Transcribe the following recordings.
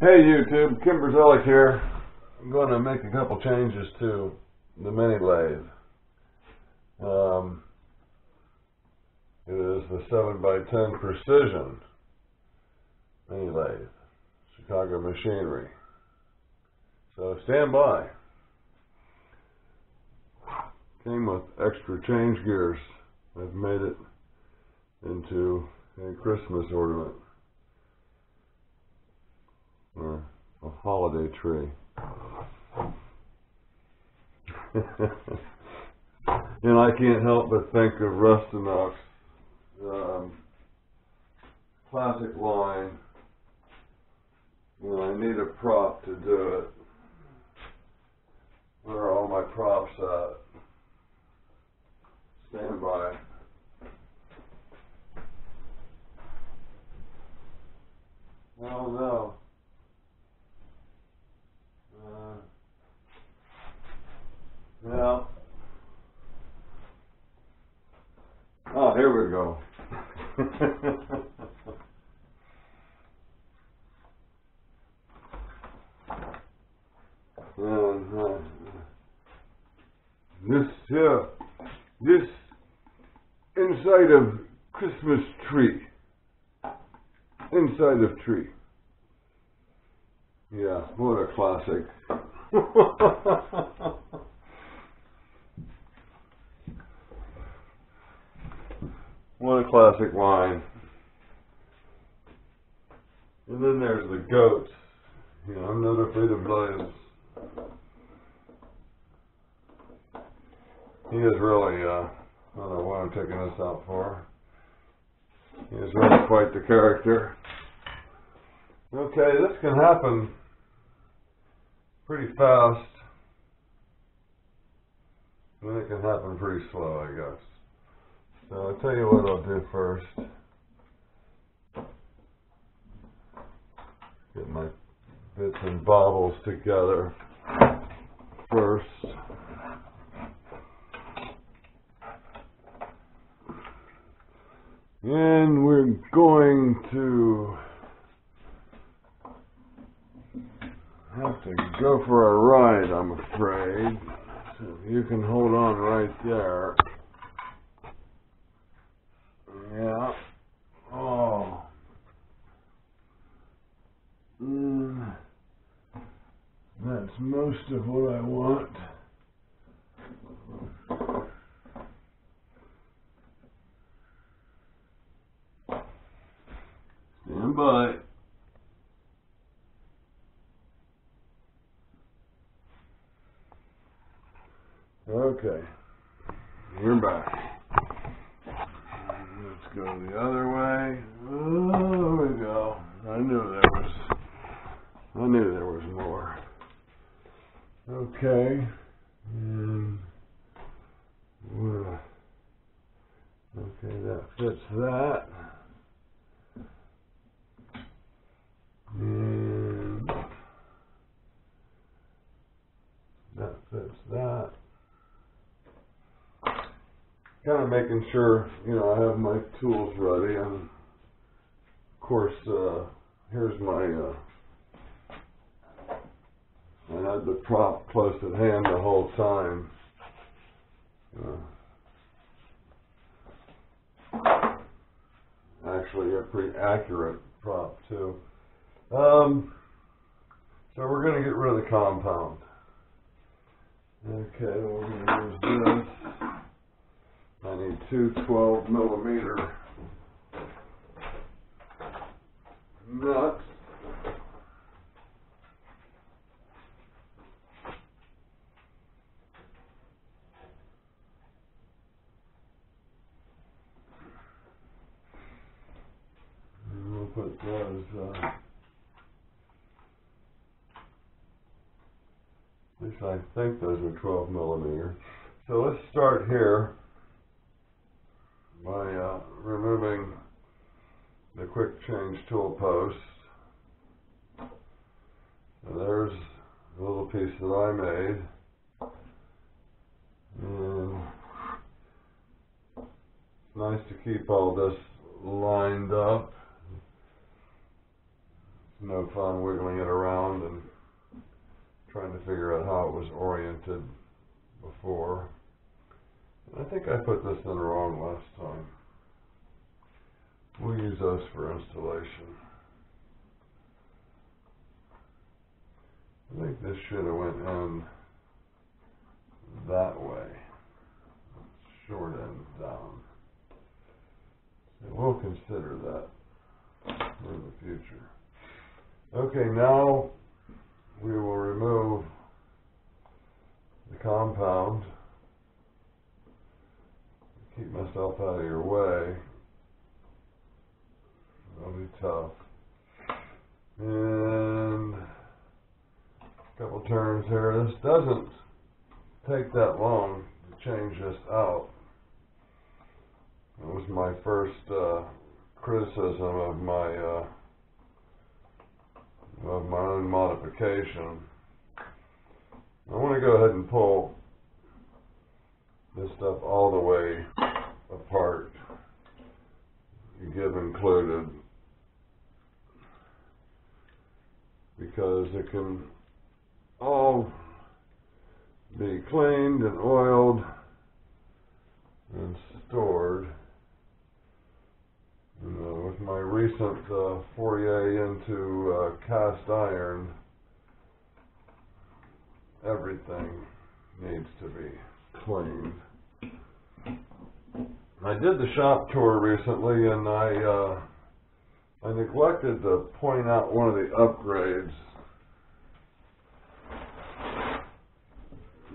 Hey YouTube, Kimberzelik here. I'm going to make a couple changes to the mini lathe. It is the 7x10 precision mini lathe, Chicago machinery. So stand by. Came with extra change gears. I've made it into a Christmas ornament. Or a holiday tree. And I can't help but think of Rustinok's classic line, I need a prop to do it. Where are all my props at? Stand by. Oh no. Yeah. Oh, here we go. This inside of Christmas tree. Inside of tree. Yeah, what a classic. What a classic line. And then there's the goats. I'm not afraid of lions. He is really, I don't know what I'm taking this out for. He is really quite the character. Okay, this can happen pretty fast. And it can happen pretty slow, I guess. So I'll tell you what I'll do first. Get my bits and bobbles together first. And we're going to have to go for a ride, I'm afraid. So you can hold on right there. Yeah. Oh. That's most of what I want. Stand by. Okay. You're back. Let's go the other way. Oh, there we go. I knew there was more. Okay. And okay, that fits that. And that fits that. Kind of making sure, I have my tools ready, and of course, here's my, I had the prop close at hand the whole time. Actually, a pretty accurate prop, too. So we're going to get rid of the compound. Okay, we're going to use this. I need two 12mm nuts. And we'll put those, at least I think those are 12mm. So let's start here by removing the quick change tool post. So there's a little piece that I made. And it's nice to keep all this lined up. no fun wiggling it around and trying to figure out how it was oriented before. I think I put this in wrong last time. We'll use those for installation. I think this should have went in that way. Short end down. So we'll consider that in the future. Okay, now we will remove the compound. Keep myself out of your way. That'll be tough. And a couple turns here. This doesn't take that long to change this out. It was my first criticism of my own modification. I want to go ahead and pull this stuff all the way apart, give included, because it can all be cleaned and oiled and stored. With my recent foray into cast iron, everything needs to be cleaned. I did the shop tour recently, and I neglected to point out one of the upgrades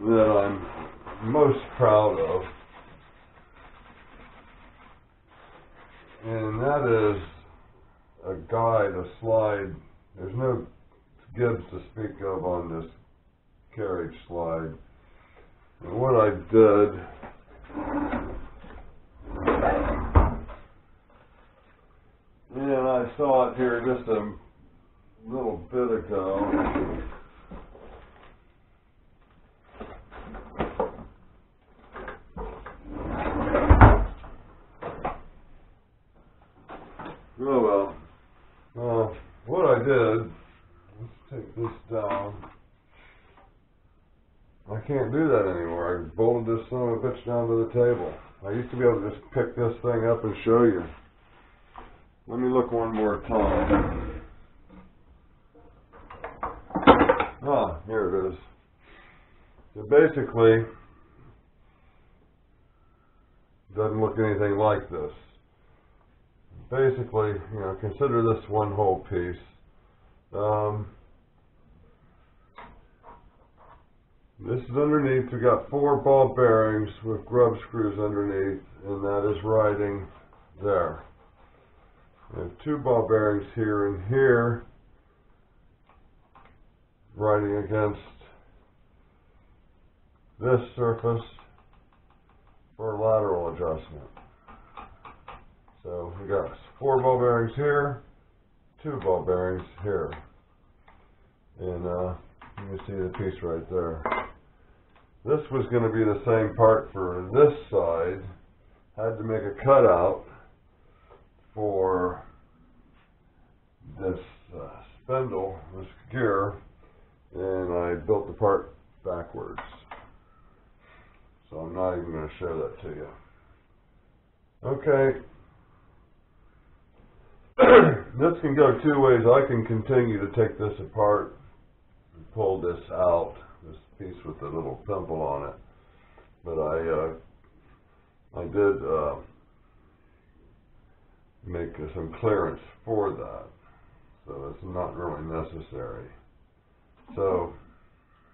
that I'm most proud of, and that is a guide, a slide. There's no gibs to speak of on this carriage slide. And what I did, and I saw it here just a little bit ago. Oh well. What I did, let's take this down. I can't do that anymore. I bolted this son of a bitch down to the table. I used to be able to just pick this thing up and show you. Let me look one more time. Ah, here it is. So basically, it doesn't look anything like this. Basically, consider this one whole piece. This is underneath. We got 4 ball bearings with grub screws underneath, and that is riding there. We have 2 ball bearings here and here, riding against this surface for lateral adjustment. So we got 4 ball bearings here, 2 ball bearings here, and you can see the piece right there. This was going to be the same part for this side. Had to make a cutout for this spindle, this gear, and I built the part backwards. So I'm not even going to show that to you. Okay. This can go 2 ways. I can continue to take this apart and pull this out, this piece with the little pimple on it. But I did make some clearance for that, so it's not really necessary. So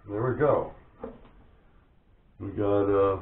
there we go. We got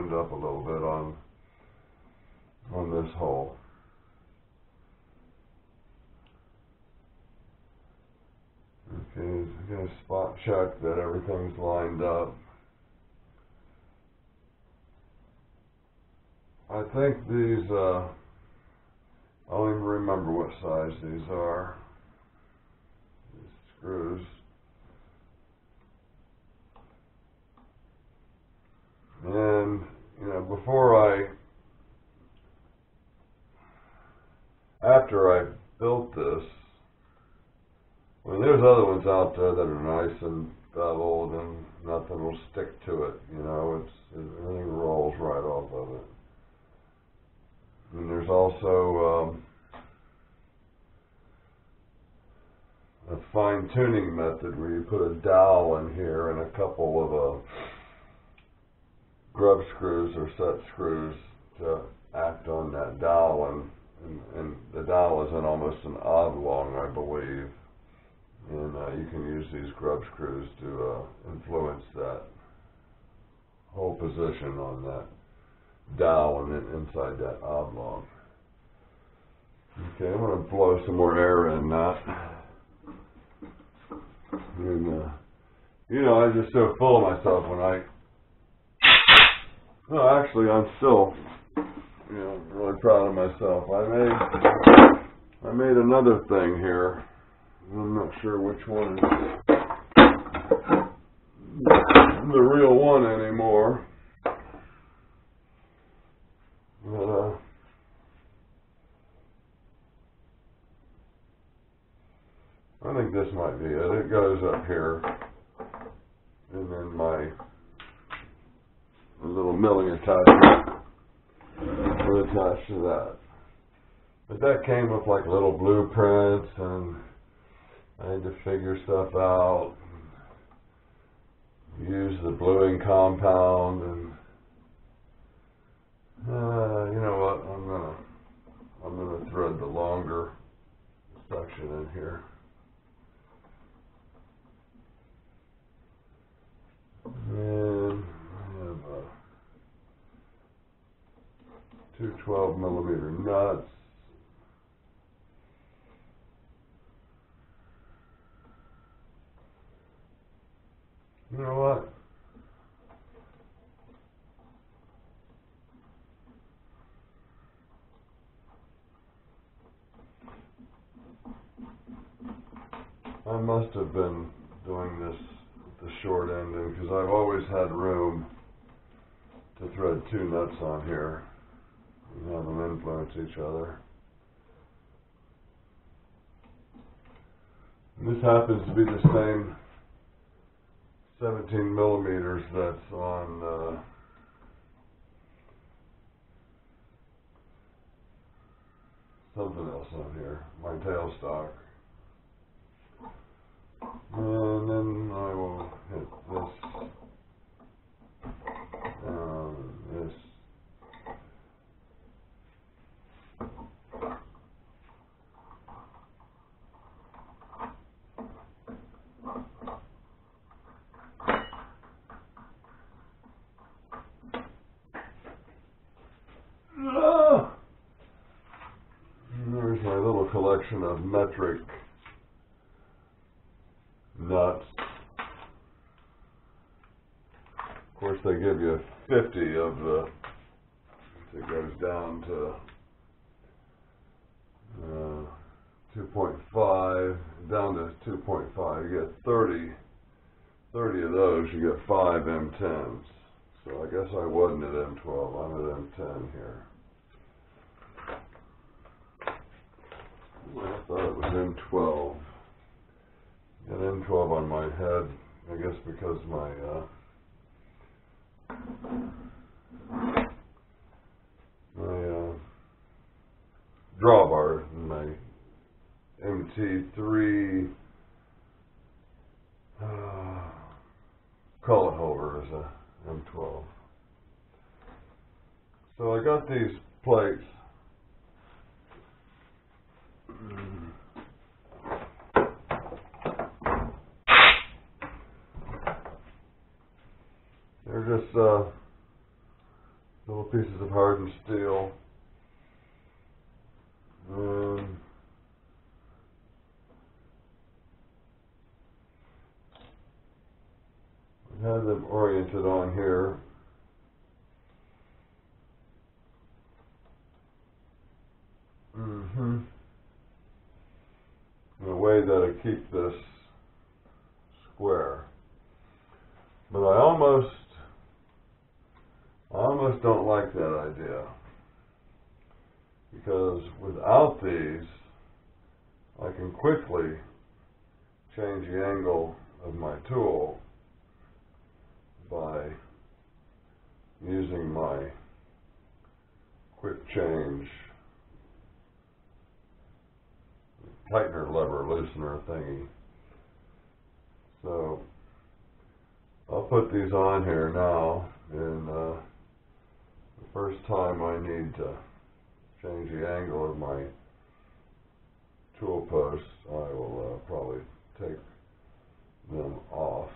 loosened up a little bit on this hole. Okay, I'm going to spot check that everything's lined up. I think these, I don't even remember what size these are. These screws. And, you know, after I built this, I mean, there's other ones out there that are nice and beveled and nothing will stick to it, you know, everything rolls right off of it. And there's also a fine-tuning method where you put a dowel in here and a couple of grub screws or set screws to act on that dowel, and the dowel is in almost an oblong, I believe, and you can use these grub screws to influence that whole position on that dowel and then inside that oblong. Okay, I'm going to blow some more air in that. And, you know, I just so full of myself when no, actually, I'm still, you know, really proud of myself. I made another thing here. I'm not sure which one is the real one anymore. But, I think this might be it. It goes up here, and then my little milling attachment will attach to that. But that came with like little blueprints, and I had to figure stuff out, use the bluing compound, and you know what? I'm gonna thread the longer section in here. And I have two 12-millimeter nuts. You know what? I must have been doing this with the short end, because I've always had room to thread two nuts on here and have them influence each other. And this happens to be the same 17 millimeters that's on something else on here, my tailstock. And then I will hit this and this. And there's my little collection of metric nuts. Of course, they give you 50 of the, it goes down to 2.5, down to 2.5. You get 30 of those, you get 5 M10s. So I guess I wasn't at M12, I'm at M10 here. I thought it was M12. Got M12 on my head, I guess because my drawbar, my MT3 cullet holder is a M12. So I got these plates. They're just both pieces of hardened steel. Have them oriented on here. In a way that'll keep this square. But I almost don't like that idea, because without these I can quickly change the angle of my tool by using my quick change tightener lever loosener thingy. So I'll put these on here now, and the first time I need to change the angle of my tool posts, I will probably take them off.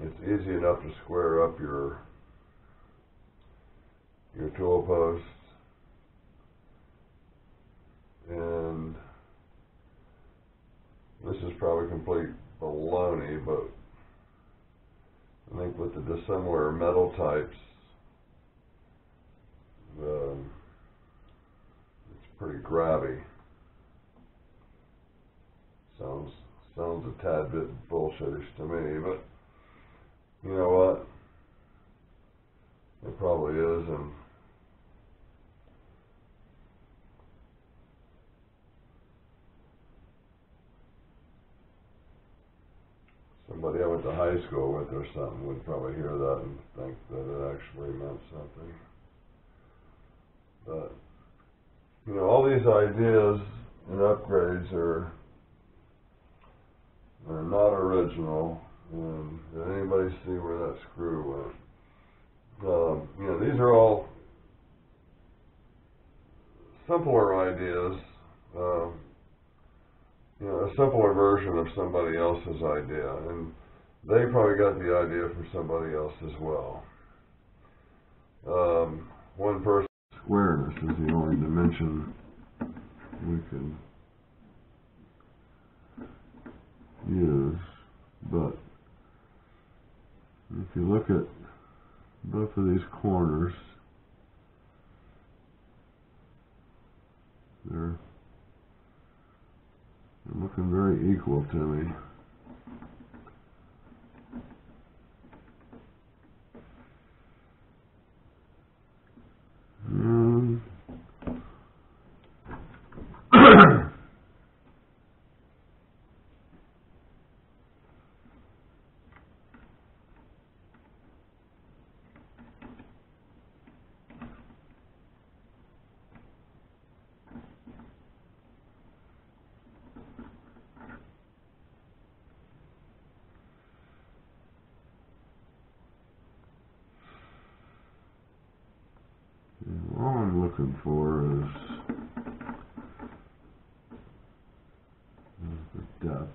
It's easy enough to square up your tool posts, and this is probably complete baloney, but I think with the dissimilar metal types, it's pretty grabby. Sounds a tad bit bullshittish to me, but you know what? It probably is, and somebody I went to high school with or something would probably hear that and think that it actually meant something. But, you know, all these ideas and upgrades are not original. And did anybody see where that screw went? You know, these are all simpler ideas. You know, a simpler version of somebody else's idea, and they probably got the idea from somebody else as well. One person's squareness is the only dimension we can use, but if you look at both of these corners, they're looking very equal to me. All I'm looking for is the depth.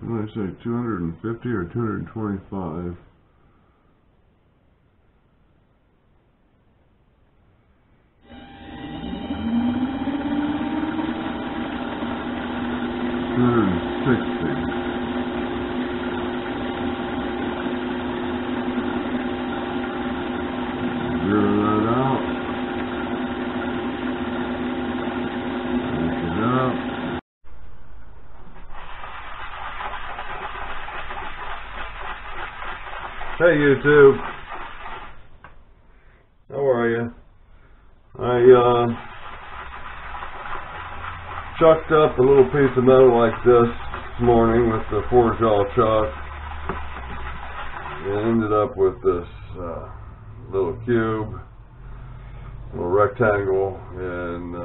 What did I say, 250 or 225? Zero that out. Make it up. Hey YouTube, how are you? I chucked up a little piece of metal like this morning with the 4-jaw chuck and ended up with this little cube, little rectangle, and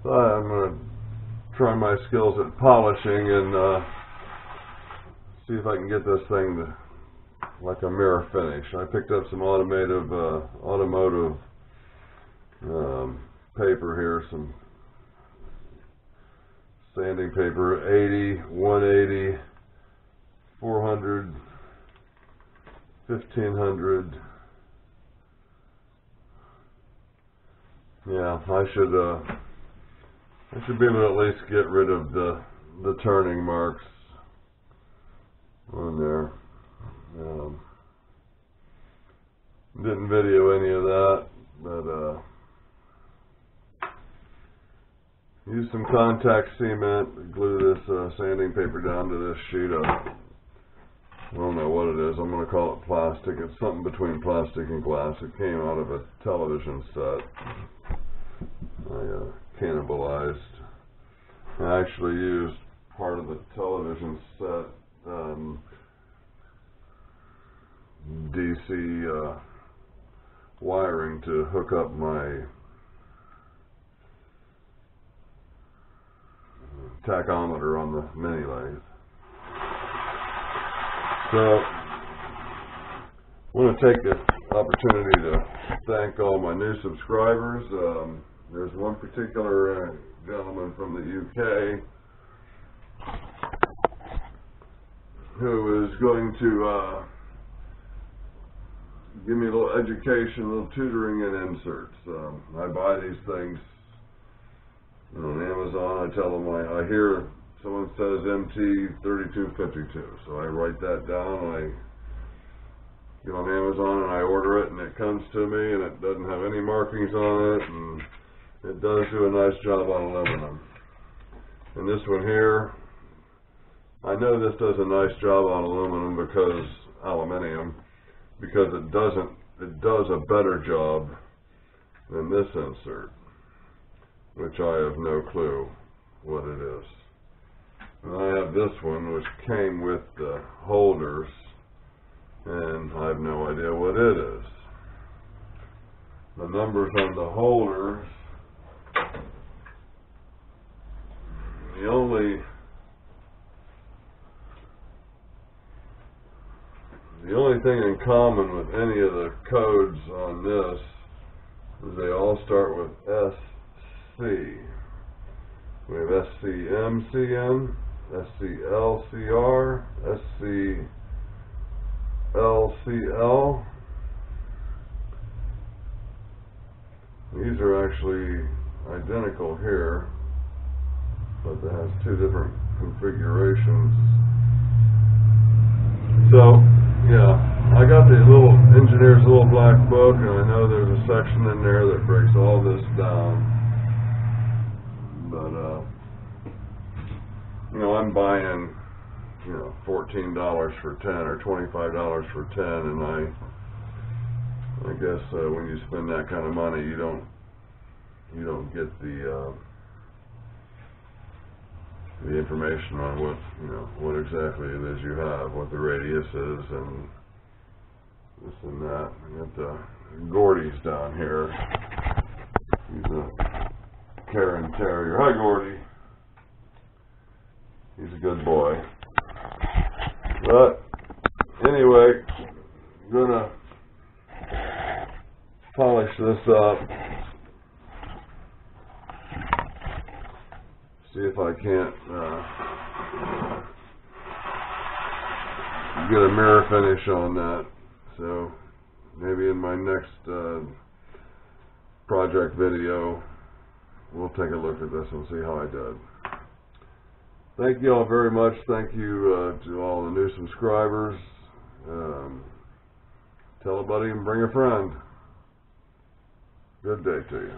thought I'm going to try my skills at polishing and see if I can get this thing to like a mirror finish. I picked up some automotive paper here, some sanding paper, 80, 180, 400, 1500. Yeah, I should be able to at least get rid of the turning marks on there. Didn't video any of that, but used some contact cement to glue this sanding paper down to this sheet of, I don't know what it is, I'm going to call it plastic. It's something between plastic and glass. It came out of a television set I cannibalized. I actually used part of the television set DC wiring to hook up my tachometer on the mini lathe. So I want to take this opportunity to thank all my new subscribers. There's one particular gentleman from the UK who is going to give me a little education, a little tutoring in inserts. I buy these things on Amazon. I tell them I hear someone says MT3252, so I write that down. I get on Amazon and I order it, and it comes to me, and it doesn't have any markings on it, and it does do a nice job on aluminum. And this one here, I know this does a nice job on aluminum because it does a better job than this insert, which I have no clue what it is. And I have this one which came with the holders, and I have no idea what it is. The numbers on the holders, the only thing in common with any of the codes on this is they all start with SC. We have SCMCM, SCLCR, SCLCL. These are actually identical here, but it has two different configurations. So, yeah, I got the little engineer's little black book, and I know there's a section in there that breaks all this down. But, you know, I'm buying, you know, $14 for 10 or $25 for 10, and I guess when you spend that kind of money, you don't get the information on what exactly it is you have, what the radius is, and this and that. I got the Gordy's down here. He's a Karen Terrier. Hi, Gordy. He's a good boy. But anyway, I'm gonna polish this up. see if I can't get a mirror finish on that. So maybe in my next project video we'll take a look at this and see how I did. Thank you all very much. Thank you to all the new subscribers. Tell a buddy and bring a friend. Good day to you.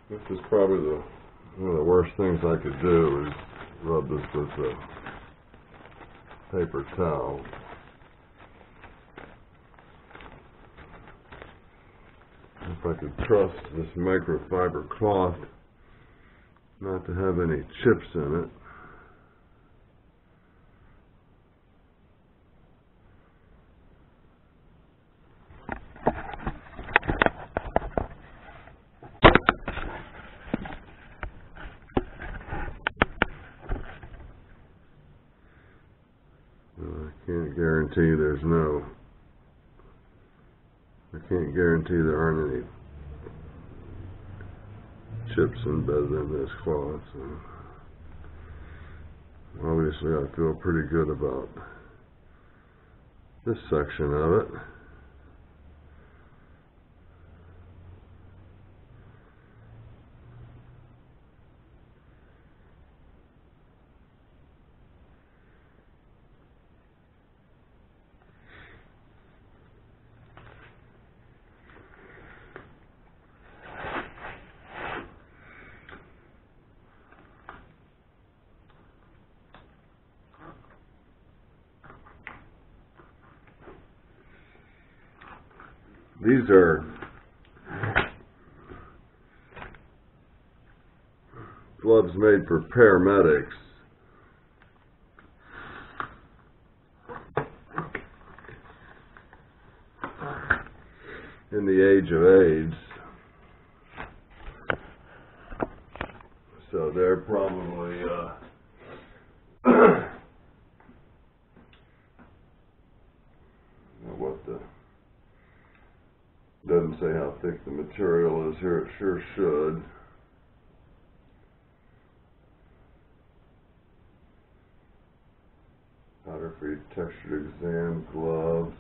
This is probably one of the worst things I could do is rub this with a paper towel. If I could trust this microfiber cloth not to have any chips in it. guarantee there aren't any chips embedded in this cloth. So obviously I feel pretty good about this section of it. These are gloves made for paramedics. In the age of AIDS. So they're probably doesn't say how thick the material is here, it sure should. Powder-free textured exam gloves.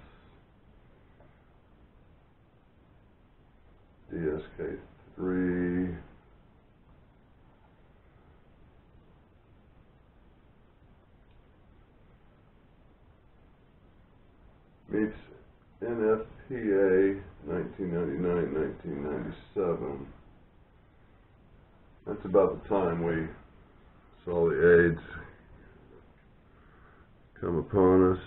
DSK3. Meets NFPA 1999-1997. That's about the time we saw the AIDS come upon us.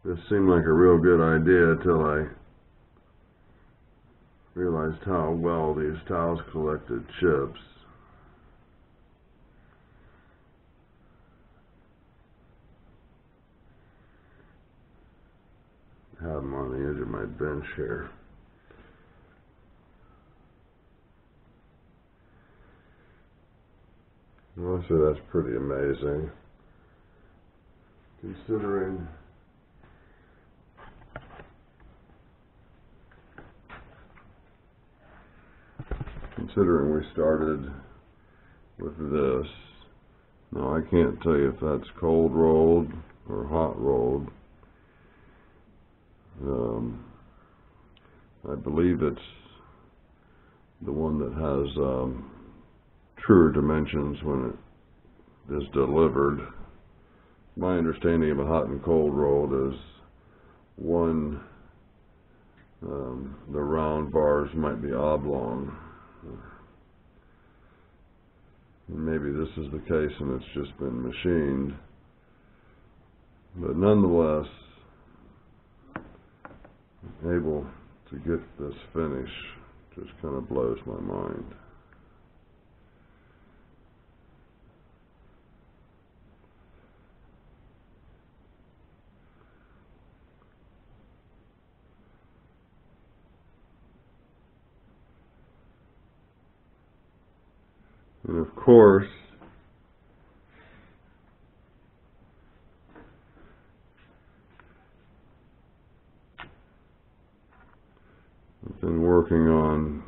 This seemed like a real good idea until I realized how well these tiles collected chips. I have them on the edge of my bench here. Well, so that's pretty amazing, considering we started with this. Now I can't tell you if that's cold rolled or hot rolled. I believe it's the one that has truer dimensions when it is delivered. My understanding of a hot and cold rolled is one, the round bars might be oblong. And maybe this is the case and it's just been machined. But nonetheless, able to get this finish just kind of blows my mind. And of course, I've been working on,